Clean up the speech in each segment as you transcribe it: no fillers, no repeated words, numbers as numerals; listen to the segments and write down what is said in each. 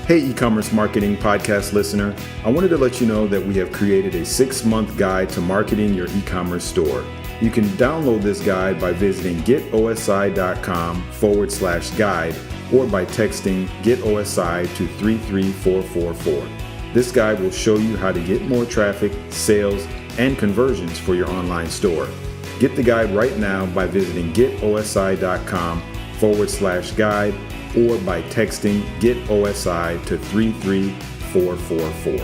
Hey, e-commerce marketing podcast listener. I wanted to let you know that we have created a 6-month guide to marketing your e-commerce store. You can download this guide by visiting getosi.com/guide or by texting GetOSI to 33444. This guide will show you how to get more traffic, sales, and conversions for your online store. Get the guide right now by visiting getosi.com/guide or by texting GetOSI to 33444.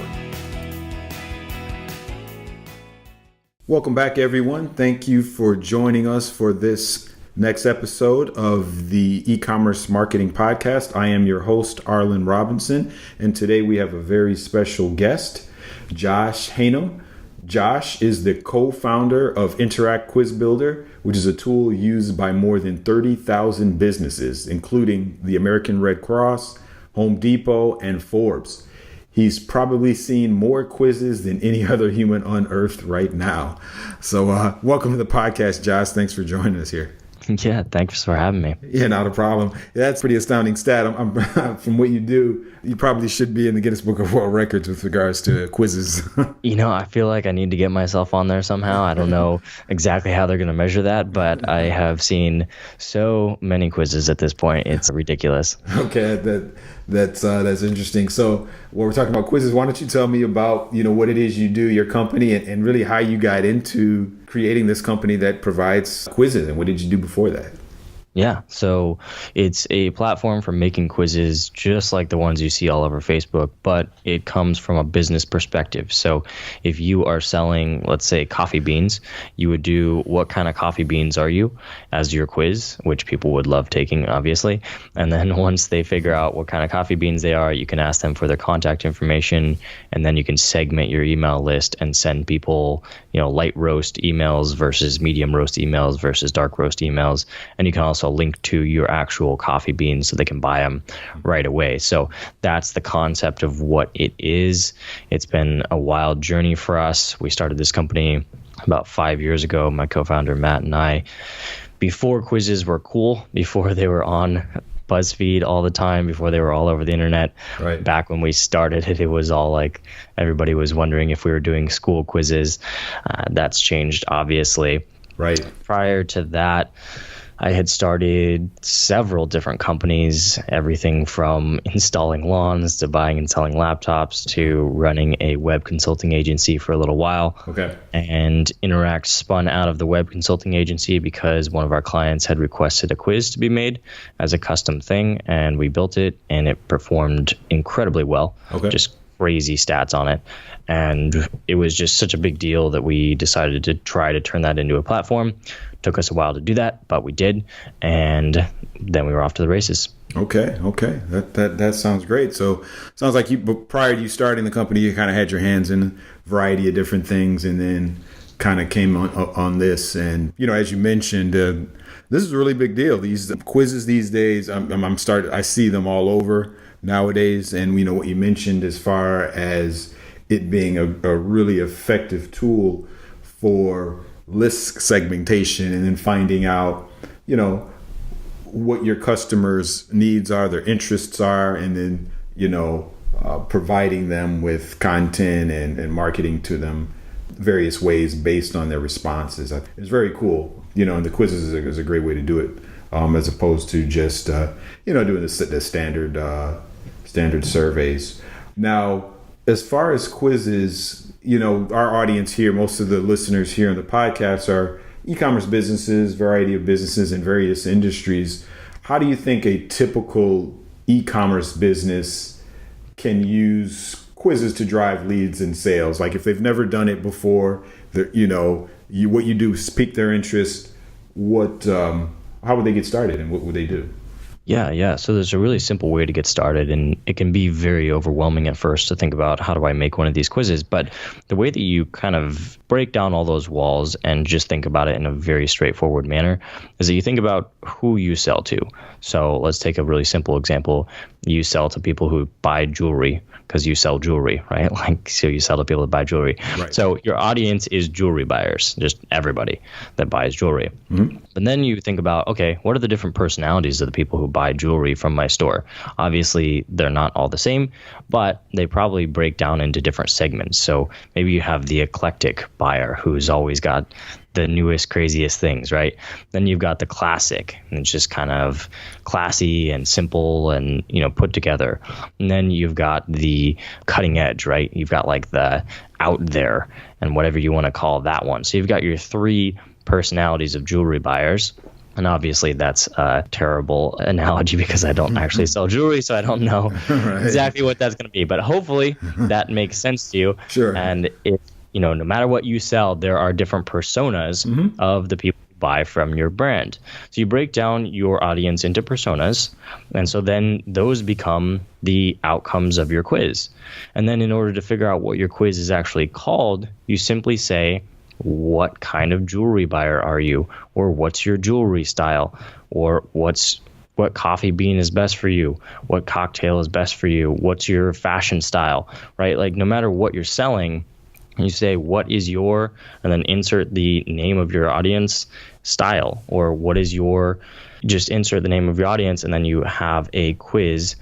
Welcome back, everyone. Thank you for joining us for this next episode of the e-commerce marketing podcast. I am your host, Arlen Robinson, and today we have a very special guest, Josh Haynam. Josh is the co-founder of Interact Quiz Builder, which is a tool used by more than 30,000 businesses, including the American Red Cross, Home Depot, and Forbes. He's probably seen more quizzes than any other human on earth right now. So welcome to the podcast, Josh. Thanks for joining us here. Yeah, thanks for having me. Yeah, not a problem. That's a pretty astounding stat. From what you do, you probably should be in the Guinness Book of World Records with regards to quizzes. I feel like I need to get myself on there somehow. I don't know exactly how they're going to measure that, but I have seen so many quizzes at this point. It's ridiculous. Okay, that's interesting. So when we're talking about quizzes, why don't you tell me about what it is you do, your company, and really how you got into creating this company that provides quizzes, and what did you do before that? Yeah, so it's a platform for making quizzes just like the ones you see all over Facebook, but it comes from a business perspective. So if you are selling, let's say, coffee beans, you would do what kind of coffee beans are you as your quiz, which people would love taking, obviously. And then once they figure out what kind of coffee beans they are, you can ask them for their contact information, and then you can segment your email list and send people, light roast emails versus medium roast emails versus dark roast emails. And you can also link to your actual coffee beans so they can buy them right away. So that's the concept of what it is. It's been a wild journey for us. We started this company about 5 years ago, my co-founder Matt and I, before quizzes were cool, before they were on BuzzFeed all the time, before they were all over the internet. Right. Back when we started it was all like everybody was wondering if we were doing school quizzes. That's changed, obviously. Right. Prior to that, I had started several different companies, everything from installing lawns to buying and selling laptops to running a web consulting agency for a little while. Okay. And Interact spun out of the web consulting agency because one of our clients had requested a quiz to be made as a custom thing, and we built it, and it performed incredibly well. Okay. Just crazy stats on it. And it was just such a big deal that we decided to try to turn that into a platform. Took us a while to do that, but we did. And then we were off to the races. Okay. That sounds great. So sounds like prior to you starting the company, you kind of had your hands in a variety of different things, and then kind of came on this. And, as you mentioned, this is a really big deal. These quizzes these days, I see them all over nowadays. And what you mentioned as far as it being a really effective tool for list segmentation, and then finding out, what your customers' needs are, their interests are, and then, providing them with content and marketing to them various ways based on their responses. It's very cool, and the quizzes is a great way to do it, as opposed to just, doing the standard surveys. Now, as far as quizzes, our audience here, most of the listeners here on the podcast are e-commerce businesses, variety of businesses in various industries. How do you think a typical e-commerce business can use quizzes to drive leads and sales? Like if they've never done it before, what you do is pique their interest. How would they get started, and what would they do? Yeah. So there's a really simple way to get started, and it can be very overwhelming at first to think about how do I make one of these quizzes. But the way that you kind of break down all those walls and just think about it in a very straightforward manner is that you think about who you sell to. So let's take a really simple example. You sell to people who buy jewelry, because you sell jewelry, right? Like, so you sell to people that buy jewelry. Right. So your audience is jewelry buyers, just everybody that buys jewelry. But then you think about, okay, what are the different personalities of the people who buy jewelry from my store? Obviously, they're not all the same, but they probably break down into different segments. So maybe you have the eclectic buyer who's always got the newest, craziest things, right? Then you've got the classic, and it's just kind of classy and simple and, put together. And then you've got the cutting edge, right? You've got like the out there and whatever you want to call that one. So you've got your three personalities of jewelry buyers. And obviously that's a terrible analogy because I don't actually sell jewelry, so I don't know exactly what that's going to be. But hopefully that makes sense to you. Sure. And it, no matter what you sell, there are different personas of the people who buy from your brand. So you break down your audience into personas, and so then those become the outcomes of your quiz. And then in order to figure out what your quiz is actually called, you simply say, what kind of jewelry buyer are you? Or what's your jewelry style? Or what coffee bean is best for you? What cocktail is best for you? What's your fashion style, right? Like no matter what you're selling, you say, what is your, and then insert the name of your audience style, or what is your, just insert the name of your audience, and then you have a quiz.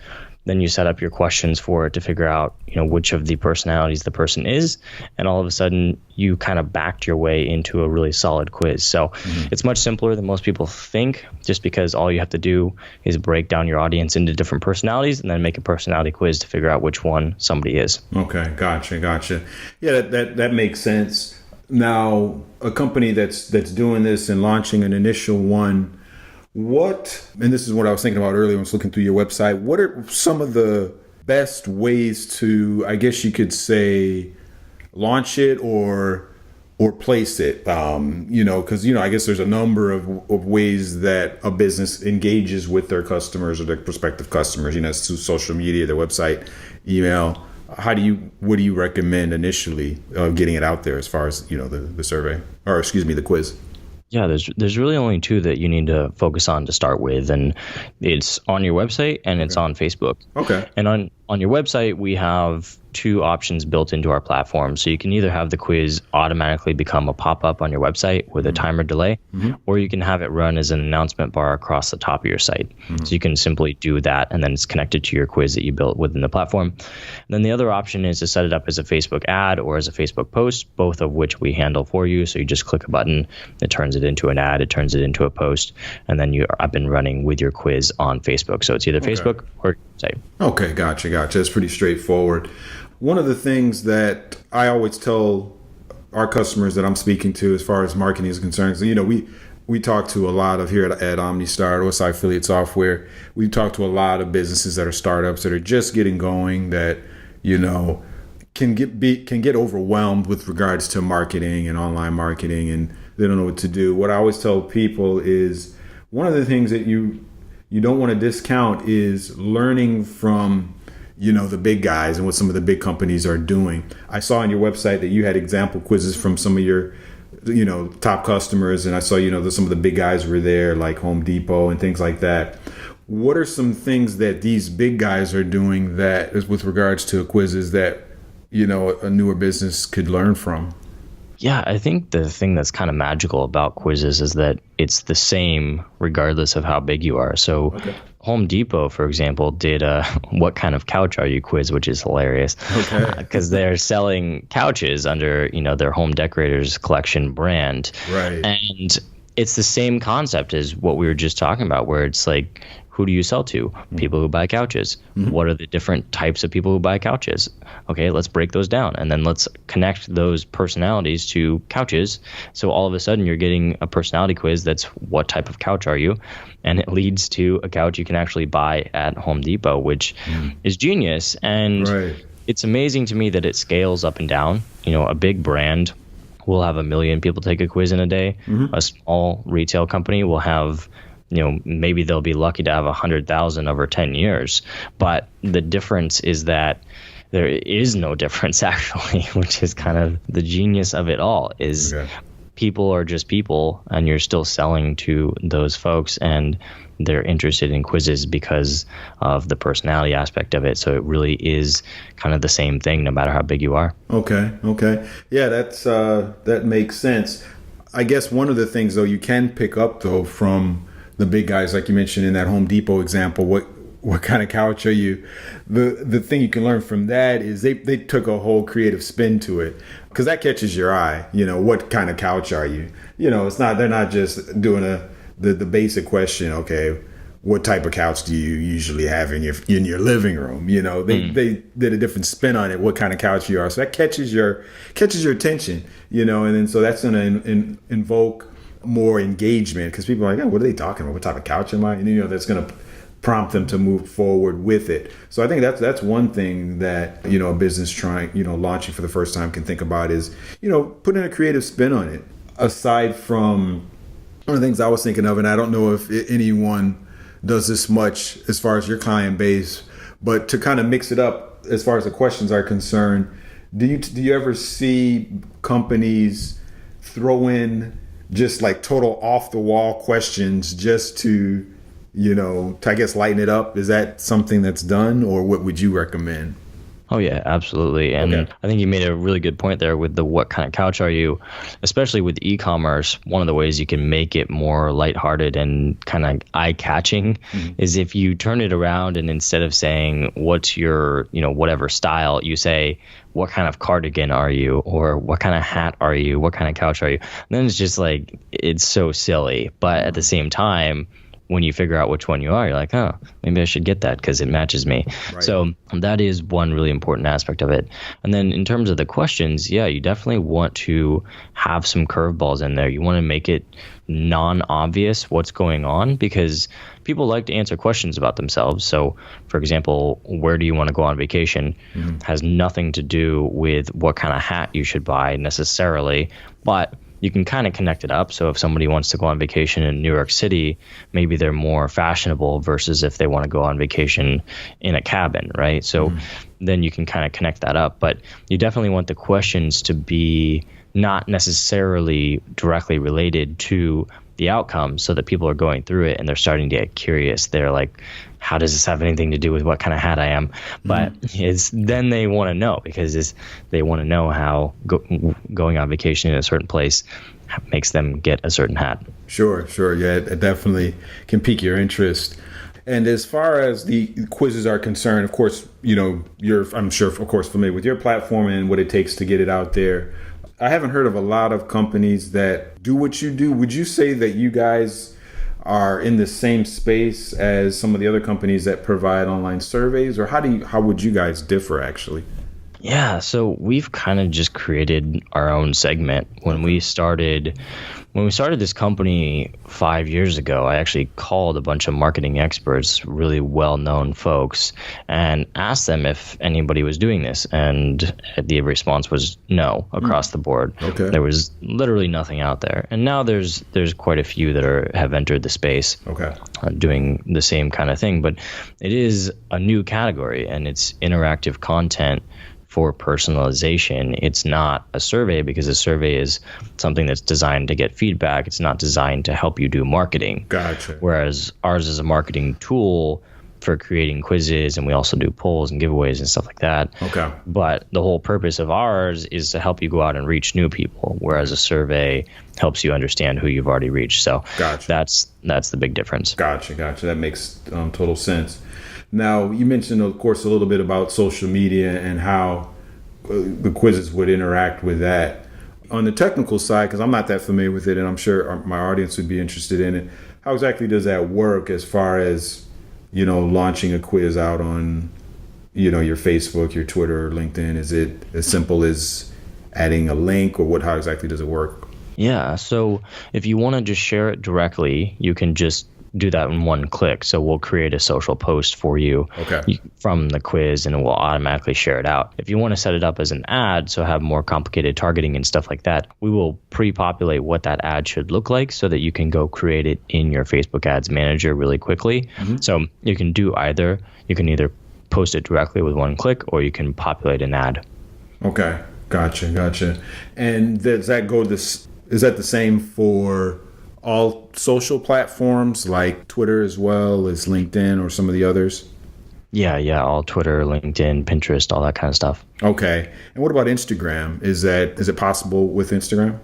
Then you set up your questions for it to figure out, which of the personalities the person is. And all of a sudden you kind of backed your way into a really solid quiz. So it's much simpler than most people think, just because all you have to do is break down your audience into different personalities and then make a personality quiz to figure out which one somebody is. Okay. Gotcha. Yeah, that makes sense. Now, a company that's doing this and launching an initial one, and this is what I was thinking about earlier when I was looking through your website, what are some of the best ways to, I guess you could say, launch it or place it? Because, I guess there's a number of ways that a business engages with their customers or their prospective customers, it's through social media, their website, email. What do you recommend initially getting it out there as far as, the survey, or the quiz? Yeah, there's really only two that you need to focus on to start with, and it's on your website and it's on Facebook. Okay. And on your website, we have two options built into our platform. So you can either have the quiz automatically become a pop-up on your website with a timer delay, or you can have it run as an announcement bar across the top of your site. So you can simply do that, and then it's connected to your quiz that you built within the platform. And then the other option is to set it up as a Facebook ad or as a Facebook post, both of which we handle for you. So you just click a button, it turns it into an ad, it turns it into a post, and then you're up and running with your quiz on Facebook. So it's either Facebook or site. Okay, gotcha. It's pretty straightforward. One of the things that I always tell our customers that I'm speaking to as far as marketing is concerned, we talk to a lot of here at OmniStar, OSI Affiliate Software. We talk to a lot of businesses that are startups that are just getting going, that can get overwhelmed with regards to marketing and online marketing, and they don't know what to do. What I always tell people is one of the things that you don't want to discount is learning from the big guys and what some of the big companies are doing. I saw on your website that you had example quizzes from some of your, top customers. And I saw, some of the big guys were there, like Home Depot and things like that. What are some things that these big guys are doing that is with regards to quizzes that, a newer business could learn from? Yeah, I think the thing that's kind of magical about quizzes is that it's the same regardless of how big you are. So Home Depot, for example, did a what kind of couch are you quiz, which is hilarious because they're selling couches under, their Home Decorators Collection brand. Right. And it's the same concept as what we were just talking about, where it's like, who do you sell to? People who buy couches. What are the different types of people who buy couches? Okay, let's break those down, and then let's connect those personalities to couches. So all of a sudden you're getting a personality quiz that's what type of couch are you? And it leads to a couch you can actually buy at Home Depot, which is genius. And it's amazing to me that it scales up and down. A big brand will have 1 million people take a quiz in a day. A small retail company will have maybe they'll be lucky to have 100,000 over 10 years. But the difference is that there is no difference actually, which is kind of the genius of it all, is people are just people, and you're still selling to those folks, and they're interested in quizzes because of the personality aspect of it. So it really is kind of the same thing, no matter how big you are. Okay. Yeah, that makes sense. I guess one of the things, though, you can pick up, though, from the big guys, like you mentioned in that Home Depot example, what kind of couch are you? The thing you can learn from that is they took a whole creative spin to it, because that catches your eye. What kind of couch are you? They're not just doing the basic question. Okay, what type of couch do you usually have in your living room? They did a different spin on it. What kind of couch you are? So that catches your attention. And then so that's going to invoke more engagement, because people are like, what are they talking about? What type of couch am I? And that's going to prompt them to move forward with it. So I think that's one thing that a business launching for the first time can think about is putting a creative spin on it. Aside from one of the things I was thinking of, and I don't know if anyone does this much as far as your client base, but to kind of mix it up as far as the questions are concerned, do you ever see companies throw in just like total off the wall questions just to I guess lighten it up? Is that something that's done, or what would you recommend? Oh, yeah, absolutely. And Okay. I think you made a really good point there with the what kind of couch are you, especially with e-commerce. One of the ways you can make it more lighthearted and kind of eye-catching is if you turn it around, and instead of saying what's your, whatever style, you say what kind of cardigan are you, or what kind of hat are you, what kind of couch are you? And then it's just like, it's so silly. But at the same time, when you figure out which one you are, you're like, oh, maybe I should get that because it matches me. Right. So that is one really important aspect of it. And then in terms of the questions, yeah, you definitely want to have some curveballs in there. You want to make it non-obvious what's going on, because people like to answer questions about themselves. So, for example, where do you want to go on vacation has nothing to do with what kind of hat you should buy necessarily, but you can kind of connect it up. So if somebody wants to go on vacation in New York City, maybe they're more fashionable versus if they want to go on vacation in a cabin, right? So then you can kind of connect that up. But you definitely want the questions to be not necessarily directly related to the outcome, so that people are going through it and they're starting to get curious. They're like, how does this have anything to do with what kind of hat I am? But then they want to know, because they want to know how going on vacation in a certain place makes them get a certain hat. Sure. Yeah, it definitely can pique your interest. And as far as the quizzes are concerned, of course, you're, I'm sure, of course, familiar with your platform and what it takes to get it out there. I haven't heard of a lot of companies that do what you do. Would you say that you guys are in the same space as some of the other companies that provide online surveys, or how would you guys differ actually? Yeah, so we've kind of just created our own segment. When we started this company 5 years ago, I actually called a bunch of marketing experts, really well-known folks, and asked them if anybody was doing this. And the response was no across the board. Okay. There was literally nothing out there. And now there's quite a few that have entered the space. Okay. Doing the same kind of thing. But it is a new category, and it's interactive content for personalization. It's not a survey, because a survey is something that's designed to get feedback. It's not designed to help you do marketing. Gotcha. Whereas ours is a marketing tool for creating quizzes, and we also do polls and giveaways and stuff like that. Okay. But the whole purpose of ours is to help you go out and reach new people, whereas a survey helps you understand who you've already reached. So Gotcha. That's the big difference. Gotcha. That makes total sense. Now, you mentioned, of course, a little bit about social media and how the quizzes would interact with that. On the technical side, because I'm not that familiar with it, and I'm sure my audience would be interested in it, how exactly does that work as far as, launching a quiz out on, your Facebook, your Twitter, or LinkedIn? Is it as simple as adding a link, or how exactly does it work? Yeah, so if you want to just share it directly, you can just do that in one click. So we'll create a social post for you from the quiz, and it will automatically share it out. If you want to set it up as an ad, so have more complicated targeting and stuff like that, we will pre-populate what that ad should look like so that you can go create it in your Facebook Ads Manager really quickly. So you can do either. You can either post it directly with one click, or you can populate an ad. Okay. Gotcha. And does that go is that the same for all social platforms like Twitter as well as LinkedIn or some of the others? Yeah, all Twitter, LinkedIn, Pinterest, all that kind of stuff. Okay. And what about Instagram? Is it possible with Instagram?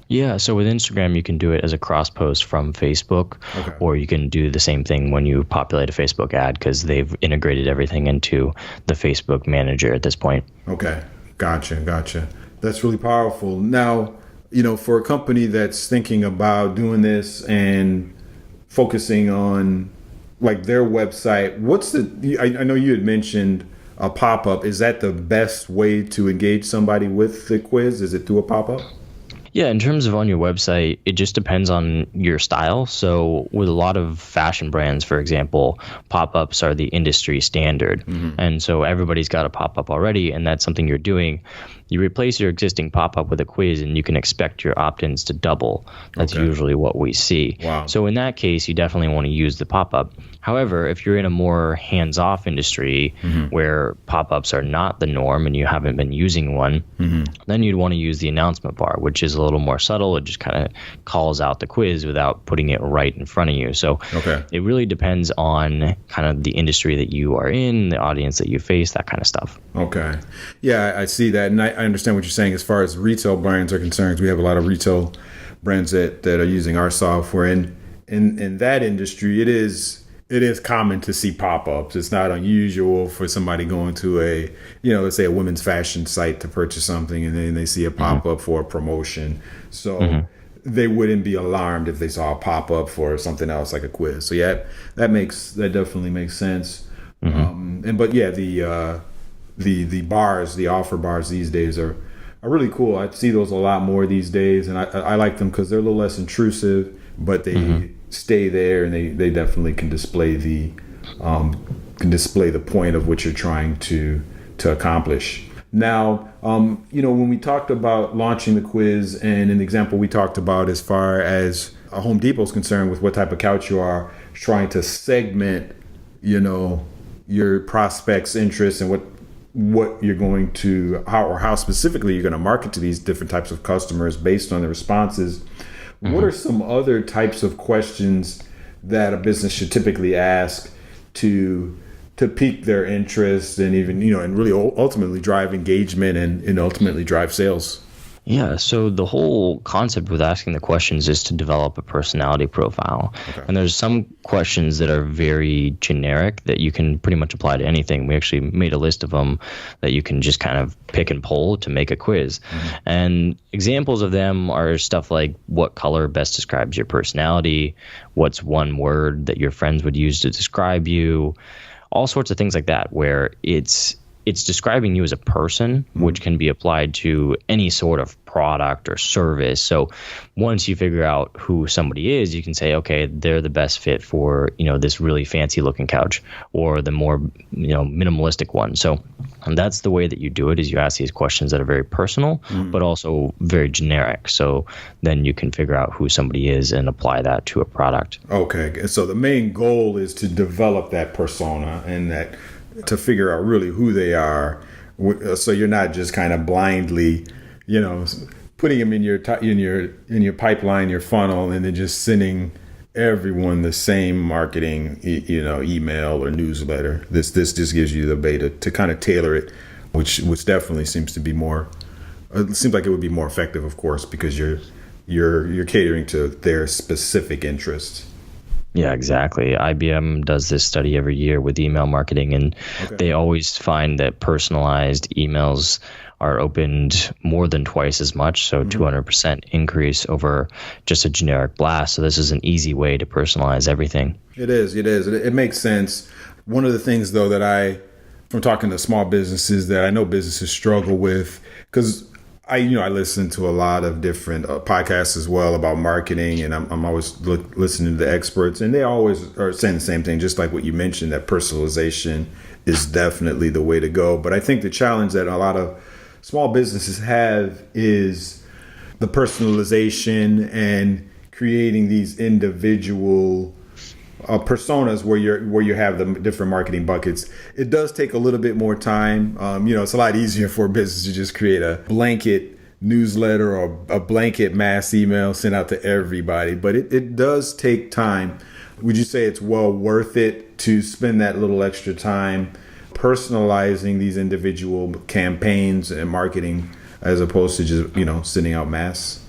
Yeah, so with Instagram, you can do it as a cross post from Facebook, Okay. or you can do the same thing when you populate a Facebook ad because they've integrated everything into the Facebook manager at this point. Okay. Gotcha. That's really powerful. Now, for a company that's thinking about doing this and focusing on like their website, I know you had mentioned a pop-up. Is that the best way to engage somebody with the quiz? Is it through a pop-up? Yeah, in terms of on your website, it just depends on your style. So with a lot of fashion brands, for example, pop-ups are the industry standard. And so everybody's got a pop-up already, and that's something you're doing. You replace your existing pop-up with a quiz, and you can expect your opt-ins to double. That's usually what we see. Wow. So in that case, you definitely want to use the pop-up. However, if you're in a more hands-off industry where pop-ups are not the norm and you haven't been using one, then you'd want to use the announcement bar, which is a little more subtle. It just kind of calls out the quiz without putting it right in front of you. So it really depends on kind of the industry that you are in, the audience that you face, that kind of stuff. Okay. Yeah, I see that. And I understand what you're saying as far as retail brands are concerned. We have a lot of retail brands that are using our software. And in that industry, it is common to see pop-ups. It's not unusual for somebody going to let's say a women's fashion site to purchase something, and then they see a pop-up for a promotion. So they wouldn't be alarmed if they saw a pop-up for something else like a quiz. So yeah, that definitely makes sense. The bars, the offer bars these days are really cool. I see those a lot more these days, and I like them because they're a little less intrusive, but they stay there, and they definitely can display the point of what you're trying to accomplish. Now, when we talked about launching the quiz, and an example we talked about as far as a Home Depot is concerned with what type of couch you are, trying to segment, your prospects' interests and what you're going to, how specifically you're going to market to these different types of customers based on the responses. What are some other types of questions that a business should typically ask to pique their interest and even, and really ultimately drive engagement and ultimately drive sales? Yeah, so the whole concept with asking the questions is to develop a personality profile. And there's some questions that are very generic that you can pretty much apply to anything. We actually made a list of them that you can just kind of pick and pull to make a quiz. And examples of them are stuff like what color best describes your personality, what's one word that your friends would use to describe you, all sorts of things like that, where it's describing you as a person, which can be applied to any sort of product or service. So once you figure out who somebody is, you can say, okay, they're the best fit for, this really fancy looking couch, or the more, minimalistic one. So that's the way that you do it, is you ask these questions that are very personal, but also very generic. So then you can figure out who somebody is and apply that to a product. Okay. So the main goal is to develop that persona and to figure out really who they are, so you're not just kind of blindly, putting them in your pipeline, your funnel, and then just sending everyone the same marketing, email or newsletter. This just gives you the beta to kind of tailor it, which definitely seems like it would be more effective, of course, because you're catering to their specific interests. Yeah, exactly. IBM does this study every year with email marketing, and they always find that personalized emails are opened more than twice as much, so 200% increase over just a generic blast. So this is an easy way to personalize everything. It is. It makes sense. One of the things, though, from talking to small businesses that I know businesses struggle with, because I listen to a lot of different podcasts as well about marketing, and I'm always listening to the experts, and they always are saying the same thing, just like what you mentioned, that personalization is definitely the way to go. But I think the challenge that a lot of small businesses have is the personalization and creating these individual personas where you have the different marketing buckets. It does take a little bit more time. It's a lot easier for a business to just create a blanket newsletter or a blanket mass email sent out to everybody, but it does take time. Would you say it's well worth it to spend that little extra time personalizing these individual campaigns and marketing as opposed to just, sending out mass?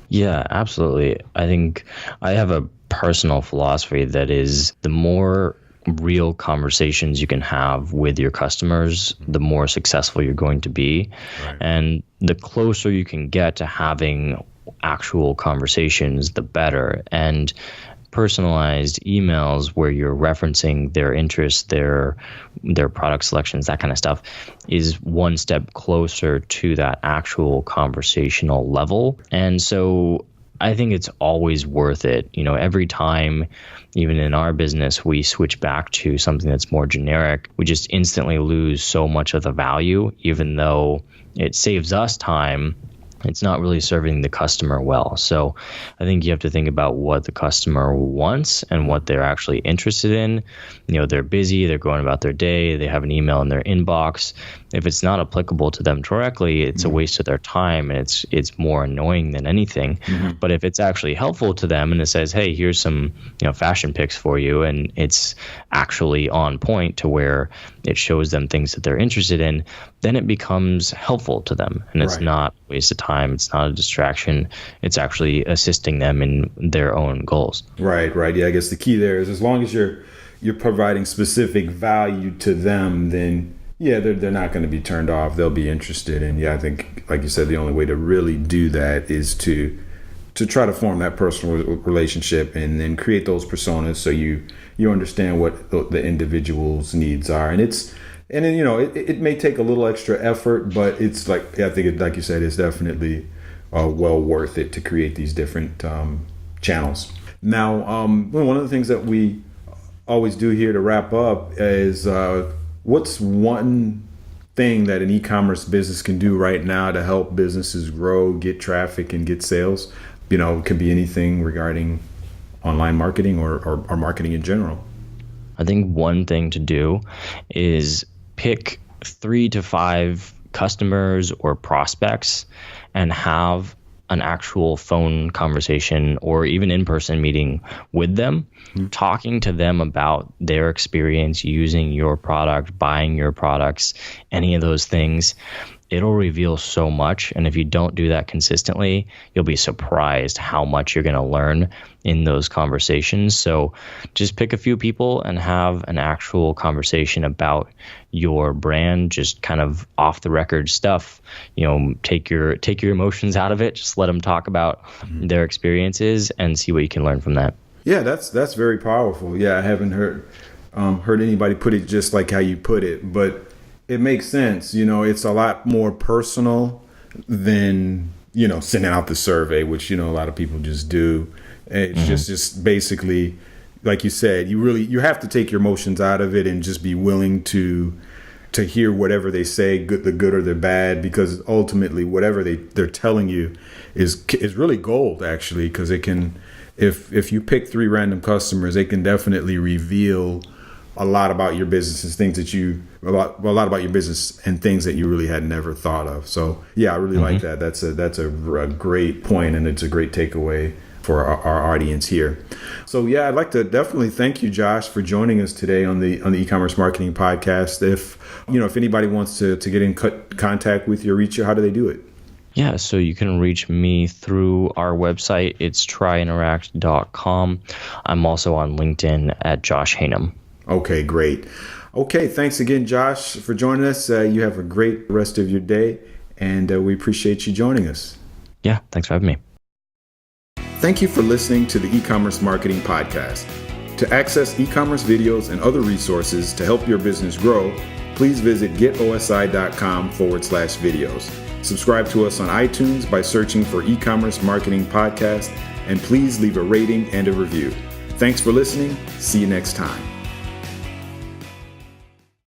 Yeah, absolutely. I think I have a personal philosophy that is the more real conversations you can have with your customers, the more successful you're going to be. Right. And the closer you can get to having actual conversations, the better. And personalized emails where you're referencing their interests, their product selections, that kind of stuff is one step closer to that actual conversational level. And so I think it's always worth it. Every time, even in our business, we switch back to something that's more generic, we just instantly lose so much of the value, even though it saves us time. It's not really serving the customer well. So I think you have to think about what the customer wants and what they're actually interested in. They're busy, they're going about their day, they have an email in their inbox. If it's not applicable to them directly, it's a waste of their time, and it's more annoying than anything. But if it's actually helpful to them and it says, hey, here's some fashion pics for you, and it's actually on point to where it shows them things that they're interested in, then it becomes helpful to them, and it's not a waste of time. It's not a distraction. It's actually assisting them in their own goals. Right. Yeah, I guess the key there is as long as you're providing specific value to them, then they're not going to be turned off. They'll be interested. And I think, like you said, the only way to really do that is to try to form that personal relationship and then create those personas so you understand what the individual's needs are. And it may take a little extra effort, but it's like you said, it's definitely well worth it to create these different channels. Now, one of the things that we always do here to wrap up is what's one thing that an e-commerce business can do right now to help businesses grow, get traffic, and get sales? It could be anything regarding online marketing or marketing in general. I think one thing to do is pick 3 to 5 customers or prospects and have an actual phone conversation or even in-person meeting with them, talking to them about their experience using your product, buying your products, any of those things. It'll reveal so much. And if you don't do that consistently, you'll be surprised how much you're going to learn in those conversations. So just pick a few people and have an actual conversation about your brand, just kind of off the record stuff. Take your emotions out of it. Just let them talk about their experiences and see what you can learn from that. Yeah, that's very powerful. Yeah, I haven't heard anybody put it just like how you put it, but it makes sense. It's a lot more personal than, sending out the survey, which, a lot of people just do. It's just basically, like you said, you have to take your emotions out of it and just be willing to hear whatever they say, the good or the bad, because ultimately whatever they're telling you is really gold, actually, because it can, if you pick 3 random customers, they can definitely reveal a lot about your business and things that a lot about your business and things that you really had never thought of. So I really like that. That's a great point, and it's a great takeaway for our audience here. So I'd like to definitely thank you, Josh, for joining us today on the e-commerce marketing podcast. If anybody wants to get in contact with you or reach you, how do they do it? Yeah, so you can reach me through our website. It's tryinteract.com. I'm also on LinkedIn at Josh Haynam. Okay, great. Okay, thanks again, Josh, for joining us. You have a great rest of your day, and we appreciate you joining us. Yeah, thanks for having me. Thank you for listening to the E-commerce Marketing Podcast. To access e-commerce videos and other resources to help your business grow, please visit getosi.com/videos. Subscribe to us on iTunes by searching for E-commerce Marketing Podcast, and please leave a rating and a review. Thanks for listening. See you next time.